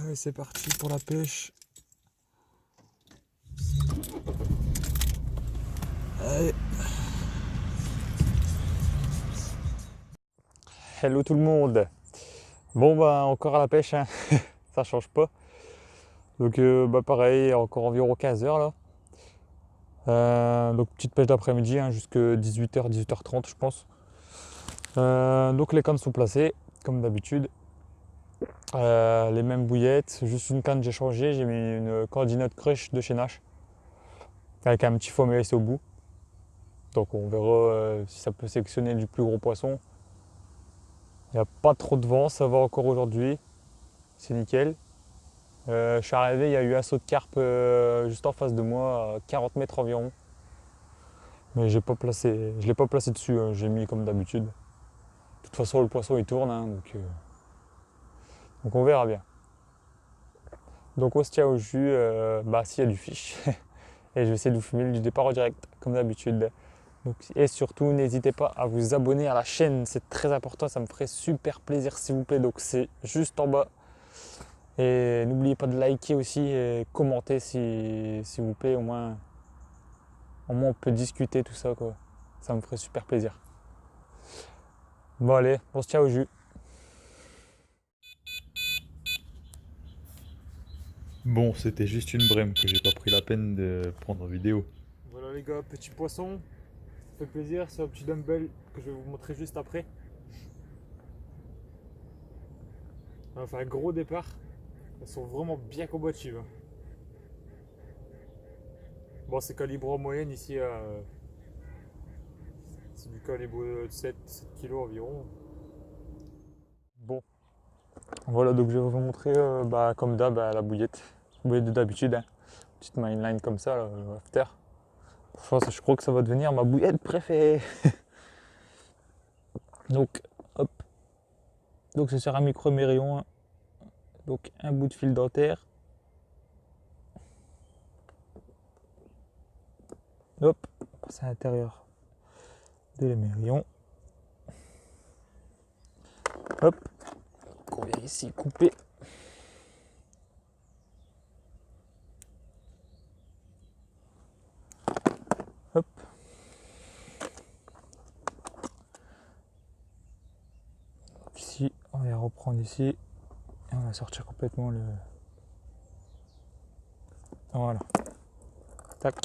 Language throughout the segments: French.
Allez, c'est parti pour la pêche. Allez. Hello tout le monde. Bon bah encore à la pêche, hein. Ça change pas. Donc bah pareil, encore environ 15 heures là. Donc petite pêche d'après-midi, hein, jusque 18h, 18h30 je pense. Donc les cannes sont placées, comme d'habitude. Les mêmes bouillettes, juste une canne j'ai changé, j'ai mis une Coordinate Crush de chez Nash. Avec un petit foam au bout. Donc on verra si ça peut sélectionner du plus gros poisson. Il n'y a pas trop de vent, ça va encore aujourd'hui. C'est nickel. Je suis arrivé, il y a eu un saut de carpe juste en face de moi, à 40 mètres environ. Mais je ne l'ai pas placé dessus, hein, j'ai mis comme d'habitude. De toute façon, le poisson il tourne, hein, donc on verra bien. Donc on se tient au jus, bah s'il y a du fish. Et je vais essayer de vous filmer du départ en direct, comme d'habitude. Et surtout, n'hésitez pas à vous abonner à la chaîne, c'est très important, ça me ferait super plaisir s'il vous plaît. Donc c'est juste en bas. Et n'oubliez pas de liker aussi et commenter s'il vous plaît, au moins on peut discuter tout ça quoi. Ça me ferait super plaisir. Bon allez, on se tient au jus. Bon, c'était juste une brème que j'ai pas pris la peine de prendre en vidéo. Voilà les gars, petit poisson. Ça fait plaisir, c'est un petit dumbbell que je vais vous montrer juste après. On va faire un gros départ. Elles sont vraiment bien combatives, hein. Bon, c'est calibre en moyenne ici. C'est du calibre de 7 kg environ. Bon, voilà, donc je vais vous montrer bah, comme d'hab la bouillette. Bouillette de d'habitude, hein. Petite mainline comme ça, là, after. Enfin, je crois que ça va devenir ma bouillette préférée. Donc, hop. Donc, c'est sur un micro mérion, hein. Donc, un bout de fil dentaire. Hop, c'est à l'intérieur de l'émerion. Hop, on vient ici couper. Hop. Ici, on va reprendre ici. Et on va sortir complètement le... Voilà. Tac.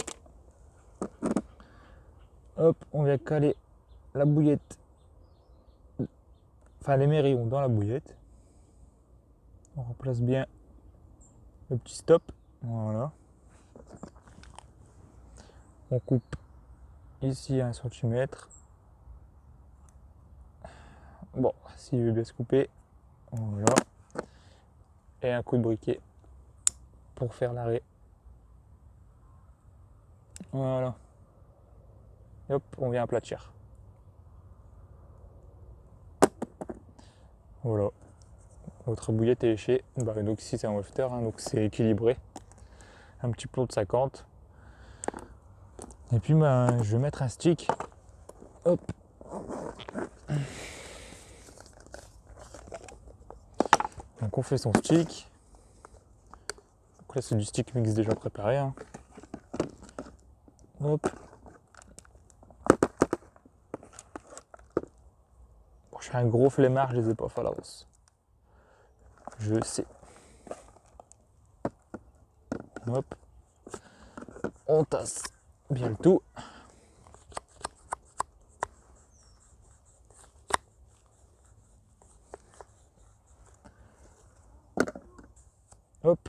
Hop, on vient caler la bouillette. Enfin, l'émerillon dans la bouillette. On remplace bien le petit stop. Voilà. On coupe ici 1 cm. Bon, si je vais bien se couper. Voilà. Et un coup de briquet pour faire l'arrêt. Voilà. Et hop, on vient aplatir. Voilà. Votre bouillette est léchée. Bah, donc ici c'est un wafter, hein, donc c'est équilibré. Un petit plomb de 50. Et puis bah, je vais mettre un stick. Hop. Donc on fait son stick. Donc là c'est du stick mix déjà préparé, hein. Hop. Bon, je suis un gros flemmard, je les ai pas fait à l'avance. Je sais. Hop. On tasse bien le tout. Hop.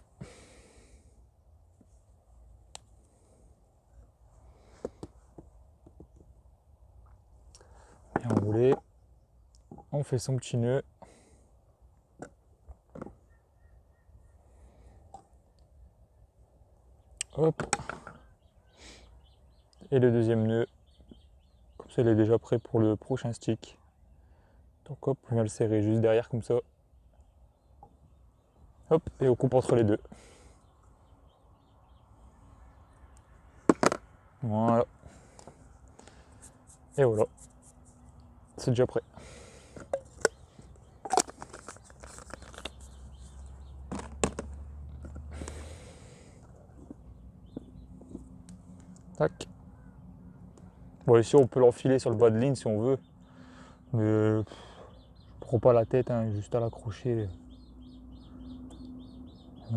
Bien enroulé. On fait son petit nœud. Hop. Et le deuxième nœud. Comme ça, il est déjà prêt pour le prochain stick. Donc hop, on vient le serrer juste derrière comme ça. Hop, et on coupe entre les deux. Voilà. Et voilà. C'est déjà prêt. Tac. Bon, ici, on peut l'enfiler sur le bas de ligne si on veut. Mais je prends pas la tête, hein, juste à l'accrocher.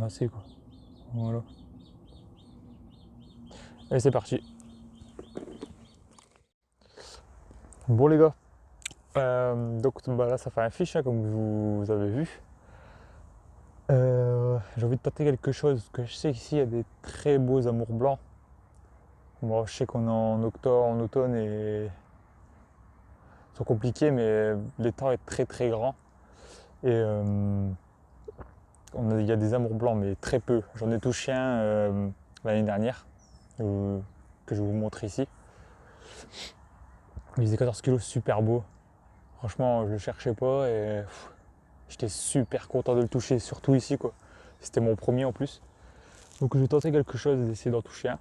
Assez quoi. Voilà. Et c'est parti. Bon les gars, donc bah, là ça fait un fiche hein, comme vous avez vu. J'ai envie de tenter quelque chose, parce que je sais qu'ici il y a des très beaux amours blancs. Bon, je sais qu'on est en automne et ils sont compliqués, mais l'étang est très très grand. Et il y a des amours blancs, mais très peu. J'en ai touché un l'année dernière, que je vais vous montrer ici. Il faisait 14 kilos, super beau. Franchement, je le cherchais pas et j'étais super content de le toucher, surtout ici quoi. C'était mon premier en plus. Donc je vais tenter quelque chose, d'essayer d'en toucher un.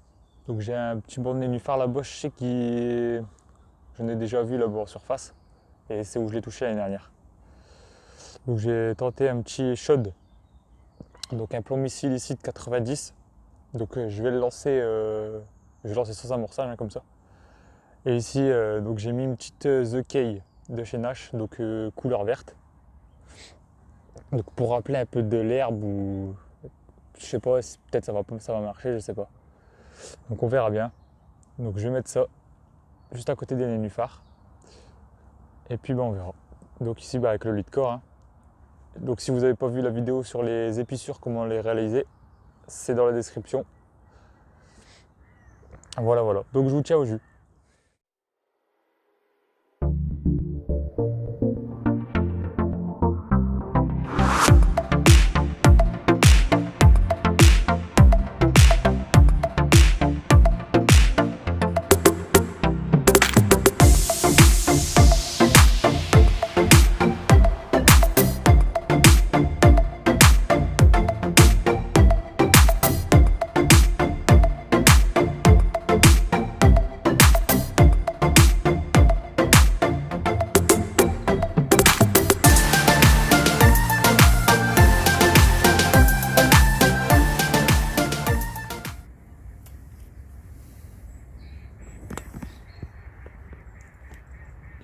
Donc j'ai un petit banc de nénuphar là-bas, je sais qu'il. J'en ai déjà vu là-bas en surface. Et c'est où je l'ai touché l'année dernière. Donc j'ai tenté un petit shod. Donc un plomb-missile ici de 90. Donc je vais le lancer. Je vais lancer sans amorçage hein, comme ça. Et ici donc j'ai mis une petite The Key de chez Nash, donc couleur verte. Donc pour rappeler un peu de l'herbe ou je sais pas, peut-être ça va marcher, je sais pas. Donc on verra bien. Donc je vais mettre ça juste à côté des nénuphars. Et puis on verra. Donc ici avec le lit de corps. Hein. Donc si vous n'avez pas vu la vidéo sur les épissures, comment les réaliser, c'est dans la description. Voilà. Donc je vous tiens au jus.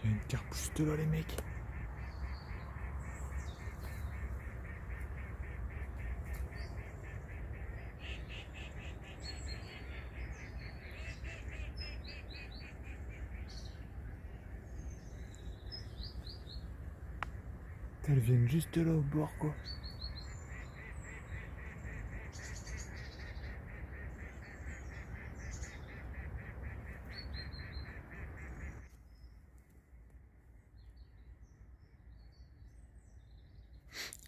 Il y a une carpouche là les mecs. Elles viennent juste là au bord quoi.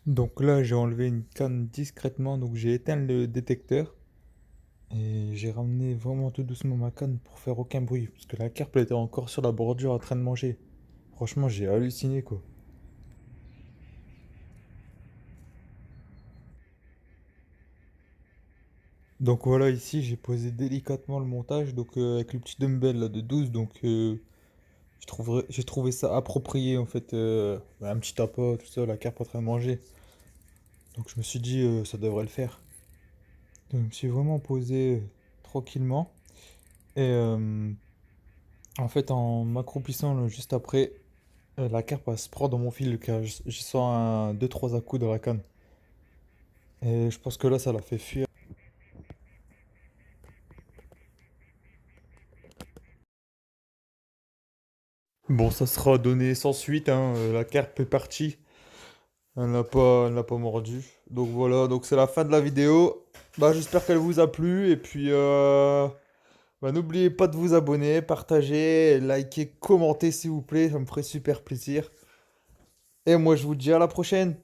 Donc là j'ai enlevé une canne discrètement, donc j'ai éteint le détecteur. Et j'ai ramené vraiment tout doucement ma canne pour faire aucun bruit. Parce que la carpe elle était encore sur la bordure en train de manger. Franchement j'ai halluciné quoi. Donc voilà, ici j'ai posé délicatement le montage donc avec le petit dumbbell là, de 12. Donc j'ai trouvé ça approprié en fait. Un petit appât, tout ça, la carpe en train de manger. Donc je me suis dit ça devrait le faire. Donc je me suis vraiment posé tranquillement. Et en fait en m'accroupissant là, juste après, la carpe elle se prend dans mon fil car je sens un deux trois à-coups dans la canne. Et je pense que là ça l'a fait fuir. Bon, ça sera donné sans suite, hein. La carpe est partie. Elle n'a pas mordu. Donc voilà, donc c'est la fin de la vidéo. Bah, j'espère qu'elle vous a plu. Et puis, bah, n'oubliez pas de vous abonner, partager, liker, commenter s'il vous plaît. Ça me ferait super plaisir. Et moi, je vous dis à la prochaine.